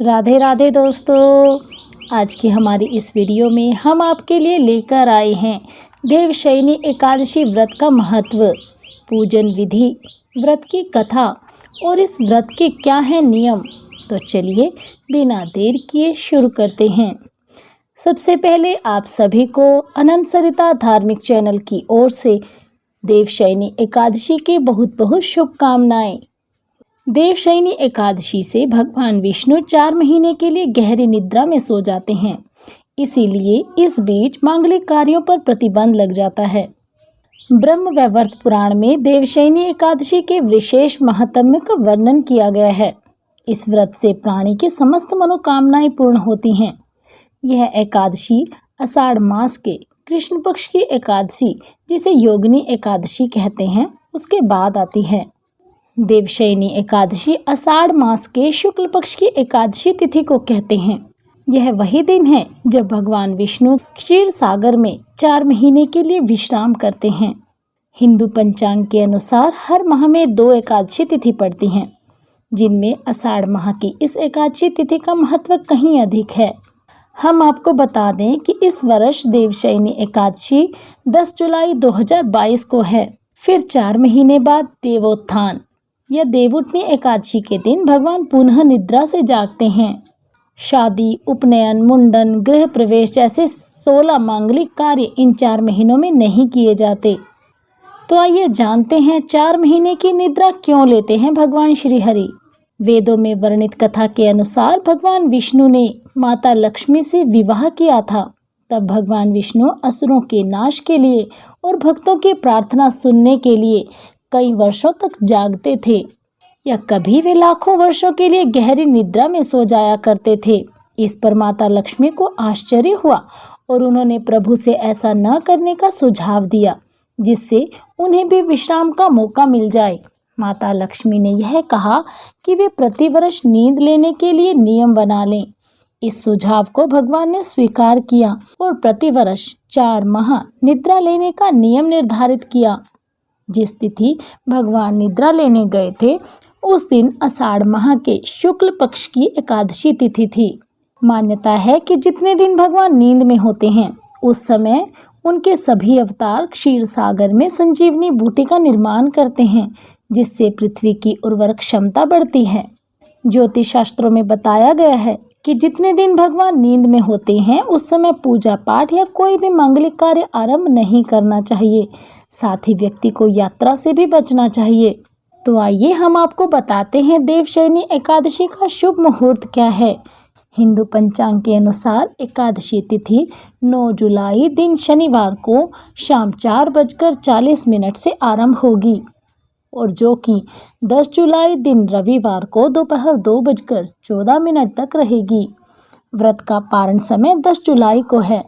राधे राधे दोस्तों। आज की हमारी इस वीडियो में हम आपके लिए लेकर आए हैं देवशयनी एकादशी व्रत का महत्व, पूजन विधि, व्रत की कथा और इस व्रत के क्या हैं नियम। तो चलिए बिना देर किए शुरू करते हैं। सबसे पहले आप सभी को अनंत सरिता धार्मिक चैनल की ओर से देवशयनी एकादशी की बहुत बहुत शुभकामनाएं। देवशयनी एकादशी से भगवान विष्णु 4 महीने के लिए गहरी निद्रा में सो जाते हैं, इसीलिए इस बीच मांगलिक कार्यों पर प्रतिबंध लग जाता है। ब्रह्म वैवर्त पुराण में देवशयनी एकादशी के विशेष महत्व का वर्णन किया गया है। इस व्रत से प्राणी की समस्त मनोकामनाएं पूर्ण होती हैं। यह एकादशी आषाढ़ मास के कृष्ण पक्ष की एकादशी, जिसे योगिनी एकादशी कहते हैं, उसके बाद आती है। देवशयनी एकादशी आषाढ़ मास के शुक्ल पक्ष की एकादशी तिथि को कहते हैं। यह वही दिन है जब भगवान विष्णु क्षीर सागर में 4 महीने के लिए विश्राम करते हैं। हिंदू पंचांग के अनुसार हर माह में 2 एकादशी तिथि पड़ती हैं, जिनमें आषाढ़ माह की इस एकादशी तिथि का महत्व कहीं अधिक है। हम आपको बता दें कि इस वर्ष देवशयनी एकादशी 10 जुलाई 2022 को है। फिर 4 महीने बाद देवोत्थान या देवउठनी एकादशी के दिन भगवान पुनः निद्रा से जागते हैं। शादी, उपनयन, मुंडन, गृह प्रवेश जैसे 16 मांगलिक कार्य इन 4 महीनों में नहीं किए जाते। तो आइए जानते हैं 4 महीने की निद्रा क्यों लेते हैं भगवान श्री हरि। वेदों में वर्णित कथा के अनुसार भगवान विष्णु ने माता लक्ष्मी से विवाह किया था। तब भगवान विष्णु असुरों के नाश के लिए और भक्तों की प्रार्थना सुनने के लिए कई वर्षों तक जागते थे, या कभी वे लाखों वर्षों के लिए गहरी निद्रा में सो जाया करते थे। इस पर माता लक्ष्मी को आश्चर्य हुआ और उन्होंने प्रभु से ऐसा न करने का सुझाव दिया, जिससे उन्हें भी विश्राम का मौका मिल जाए। माता लक्ष्मी ने यह कहा कि वे प्रतिवर्ष नींद लेने के लिए नियम बना लें। इस सुझाव को भगवान ने स्वीकार किया और प्रतिवर्ष 4 माह निद्रा लेने का नियम निर्धारित किया। जिस तिथि भगवान निद्रा लेने गए थे, उस दिन आषाढ़ माह के शुक्ल पक्ष की एकादशी तिथि थी। मान्यता है कि जितने दिन भगवान नींद में होते हैं, उस समय उनके सभी अवतार क्षीर सागर में संजीवनी बूटी का निर्माण करते हैं, जिससे पृथ्वी की उर्वरक क्षमता बढ़ती है। ज्योतिष शास्त्रों में बताया गया है कि जितने दिन भगवान नींद में होते हैं, उस समय पूजा पाठ या कोई भी मांगलिक कार्य आरंभ नहीं करना चाहिए। साथ ही व्यक्ति को यात्रा से भी बचना चाहिए। तो आइए हम आपको बताते हैं देवशयनी एकादशी का शुभ मुहूर्त क्या है। हिंदू पंचांग के अनुसार एकादशी तिथि 9 जुलाई दिन शनिवार को शाम 4:40 से आरंभ होगी, और जो कि 10 जुलाई दिन रविवार को दोपहर 2:14 तक रहेगी। व्रत का पारण समय 10 जुलाई को है।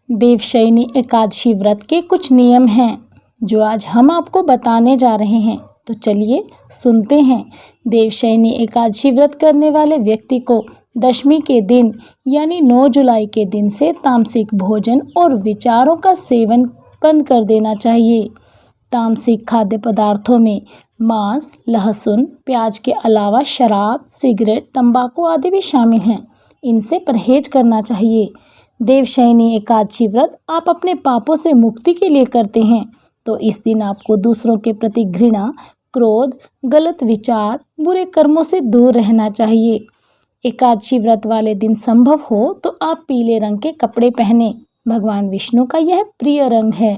देवशयनी एकादशी व्रत के कुछ नियम हैं जो आज हम आपको बताने जा रहे हैं। तो चलिए सुनते हैं। देवशयनी एकादशी व्रत करने वाले व्यक्ति को दशमी के दिन यानी 9 जुलाई के दिन से तामसिक भोजन और विचारों का सेवन बंद कर देना चाहिए। तामसिक खाद्य पदार्थों में मांस, लहसुन, प्याज के अलावा शराब, सिगरेट, तंबाकू आदि भी शामिल हैं। इनसे परहेज करना चाहिए। देवशयनी एकादशी व्रत आप अपने पापों से मुक्ति के लिए करते हैं, तो इस दिन आपको दूसरों के प्रति घृणा, क्रोध, गलत विचार, बुरे कर्मों से दूर रहना चाहिए। एकादशी व्रत वाले दिन संभव हो तो आप पीले रंग के कपड़े पहने। भगवान विष्णु का यह प्रिय रंग है।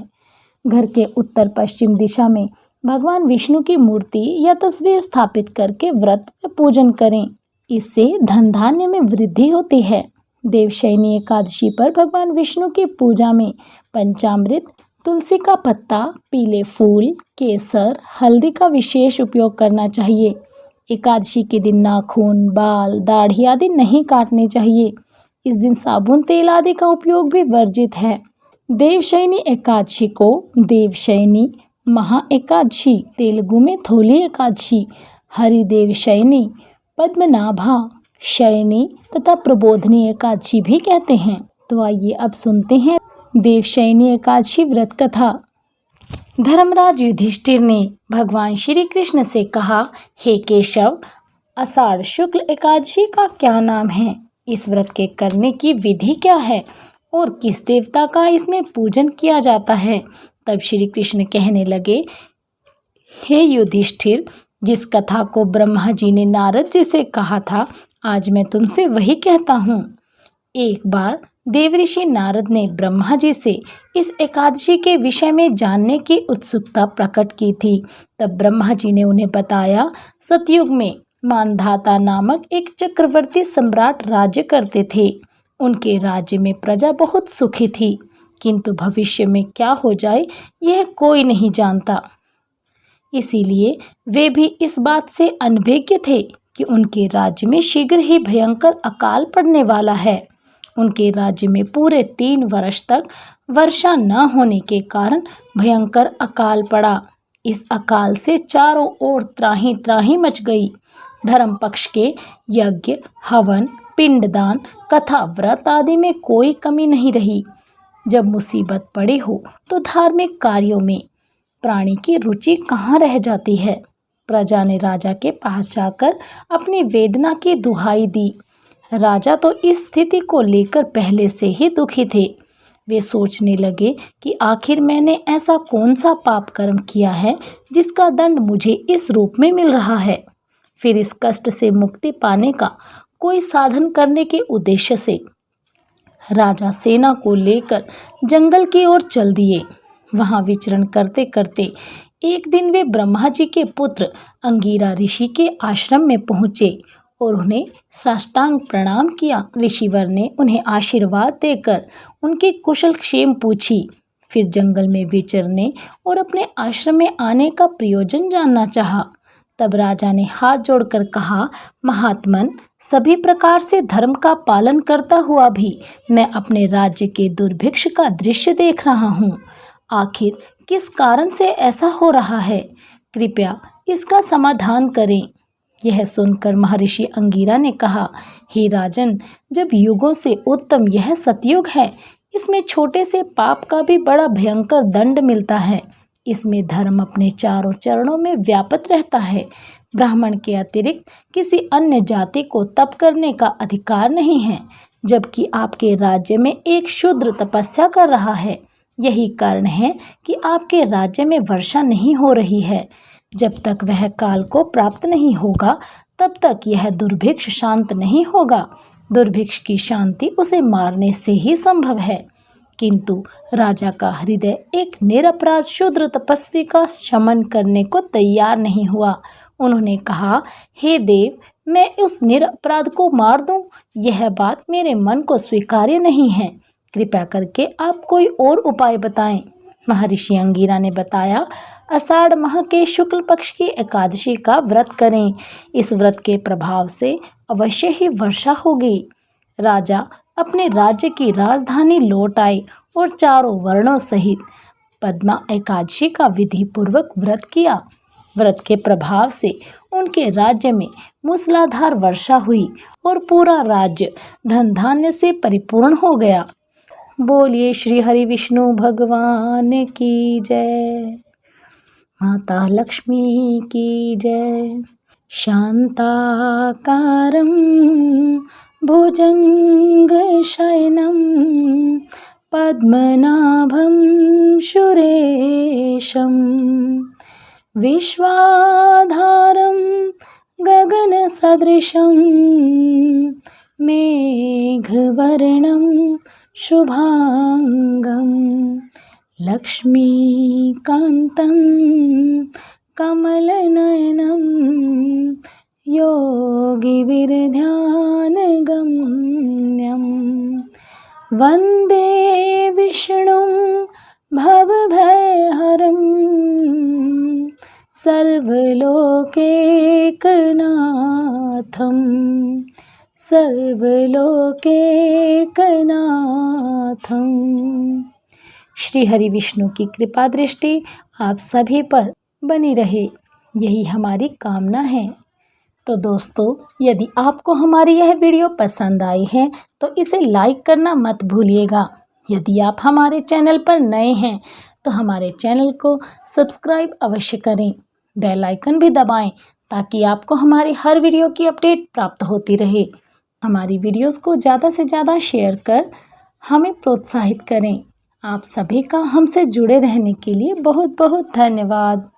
घर के उत्तर पश्चिम दिशा में भगवान विष्णु की मूर्ति या तस्वीर स्थापित करके व्रत में पूजन करें। इससे धन धान्य में वृद्धि होती है। देवशयनी एकादशी पर भगवान विष्णु की पूजा में पंचामृत, तुलसी का पत्ता, पीले फूल, केसर, हल्दी का विशेष उपयोग करना चाहिए। एकादशी के दिन नाखून, बाल, दाढ़ी आदि नहीं काटने चाहिए। इस दिन साबुन, तेल आदि का उपयोग भी वर्जित है। देवशयनी एकादशी को देवशयनी, महा एकादशी, तेलुगु में थोली एकादशी, हरिदेवशयनी, पद्मनाभा शयनी तथा प्रबोधनी एकादशी भी कहते हैं। तो आइए अब सुनते हैं देवशयनी एकादशी व्रत कथा। धर्मराज युधिष्ठिर ने भगवान श्री कृष्ण से कहा, हे केशव, आषाढ़ शुक्ल एकादशी का क्या नाम है? इस व्रत के करने की विधि क्या है और किस देवता का इसमें पूजन किया जाता है? तब श्री कृष्ण कहने लगे, हे युधिष्ठिर, जिस कथा को ब्रह्मा जी ने नारद जी से कहा था, आज मैं तुमसे वही कहता हूँ। एक बार देवऋषि नारद ने ब्रह्मा जी से इस एकादशी के विषय में जानने की उत्सुकता प्रकट की थी। तब ब्रह्मा जी ने उन्हें बताया, सतयुग में मानधाता नामक एक चक्रवर्ती सम्राट राज्य करते थे। उनके राज्य में प्रजा बहुत सुखी थी, किंतु भविष्य में क्या हो जाए यह कोई नहीं जानता। इसीलिए वे भी इस बात से अनभिज्ञ थे कि उनके राज्य में शीघ्र ही भयंकर अकाल पड़ने वाला है। उनके राज्य में पूरे 3 वर्ष तक वर्षा न होने के कारण भयंकर अकाल पड़ा। इस अकाल से चारों ओर त्राही त्राही मच गई। धर्म पक्ष के यज्ञ, हवन, पिंडदान, कथा, व्रत आदि में कोई कमी नहीं रही। जब मुसीबत पड़ी हो तो धार्मिक कार्यों में प्राणी की रुचि कहाँ रह जाती है। प्रजा ने राजा के पास जाकर अपनी वेदना की दुहाई दी। राजा तो इस स्थिति को लेकर पहले से ही दुखी थे। वे सोचने लगे कि आखिर मैंने ऐसा कौन सा पाप कर्म किया है जिसका दंड मुझे इस रूप में मिल रहा है। फिर इस कष्ट से मुक्ति पाने का कोई साधन करने के उद्देश्य से राजा सेना को लेकर जंगल की ओर चल दिए। वहां विचरण करते करते एक दिन वे ब्रह्मा जी के पुत्र अंगिरा ऋषि के आश्रम में पहुँचे और उन्हें साष्टांग प्रणाम किया। ऋषिवर ने उन्हें आशीर्वाद देकर उनकी कुशल क्षेम पूछी। फिर जंगल में विचरने और अपने आश्रम में आने का प्रयोजन जानना चाहा। तब राजा ने हाथ जोड़कर कहा, महात्मन, सभी प्रकार से धर्म का पालन करता हुआ भी मैं अपने राज्य के दुर्भिक्ष का दृश्य देख रहा हूँ। आखिर किस कारण से ऐसा हो रहा है? कृपया इसका समाधान करें। यह सुनकर महर्षि अंगिरा ने कहा, हे राजन, जब युगों से उत्तम यह सतयुग है, इसमें छोटे से पाप का भी बड़ा भयंकर दंड मिलता है। इसमें धर्म अपने चारों चरणों में व्याप्त रहता है। ब्राह्मण के अतिरिक्त किसी अन्य जाति को तप करने का अधिकार नहीं है, जबकि आपके राज्य में एक शूद्र तपस्या कर रहा है। यही कारण है कि आपके राज्य में वर्षा नहीं हो रही है। जब तक वह काल को प्राप्त नहीं होगा, तब तक यह दुर्भिक्ष शांत नहीं होगा। दुर्भिक्ष की शांति उसे मारने से ही संभव है। किंतु राजा का हृदय एक निरपराध शूद्र तपस्वी का शमन करने को तैयार नहीं हुआ। उन्होंने कहा, हे देव, मैं उस निरपराध को मार दूं, यह बात मेरे मन को स्वीकार्य नहीं है। कृपया करके आप कोई और उपाय बताएं। महर्षि अंगिरा ने बताया, आषाढ़ माह के शुक्ल पक्ष की एकादशी का व्रत करें। इस व्रत के प्रभाव से अवश्य ही वर्षा होगी। राजा अपने राज्य की राजधानी लौट आए और चारों वर्णों सहित पद्मा एकादशी का विधि पूर्वक व्रत किया। व्रत के प्रभाव से उनके राज्य में मूसलाधार वर्षा हुई और पूरा राज्य धन धान्य से परिपूर्ण हो गया। बोलिए श्री हरि विष्णु भगवान की जय। माता लक्ष्मी की जय। शांताकारं भुजंगशयनं पद्मनाभं सुरेशं विश्वाधारं गगनसदृशं मेघवर्णं शुभांगं लक्ष्मीकान्तं कमलनयनं योगिविरध्यानगम्यं वन्दे विष्णुं भवभयहरं सर्वलोकैकनाथं सर्वलोकैकनाथं। श्री हरि विष्णु की कृपा दृष्टि आप सभी पर बनी रहे, यही हमारी कामना है। तो दोस्तों, यदि आपको हमारी यह वीडियो पसंद आई है तो इसे लाइक करना मत भूलिएगा। यदि आप हमारे चैनल पर नए हैं तो हमारे चैनल को सब्सक्राइब अवश्य करें, बेल आइकन भी दबाएं ताकि आपको हमारी हर वीडियो की अपडेट प्राप्त होती रहे। हमारी वीडियोस को ज़्यादा से ज़्यादा शेयर कर हमें प्रोत्साहित करें। आप सभी का हमसे जुड़े रहने के लिए बहुत बहुत धन्यवाद।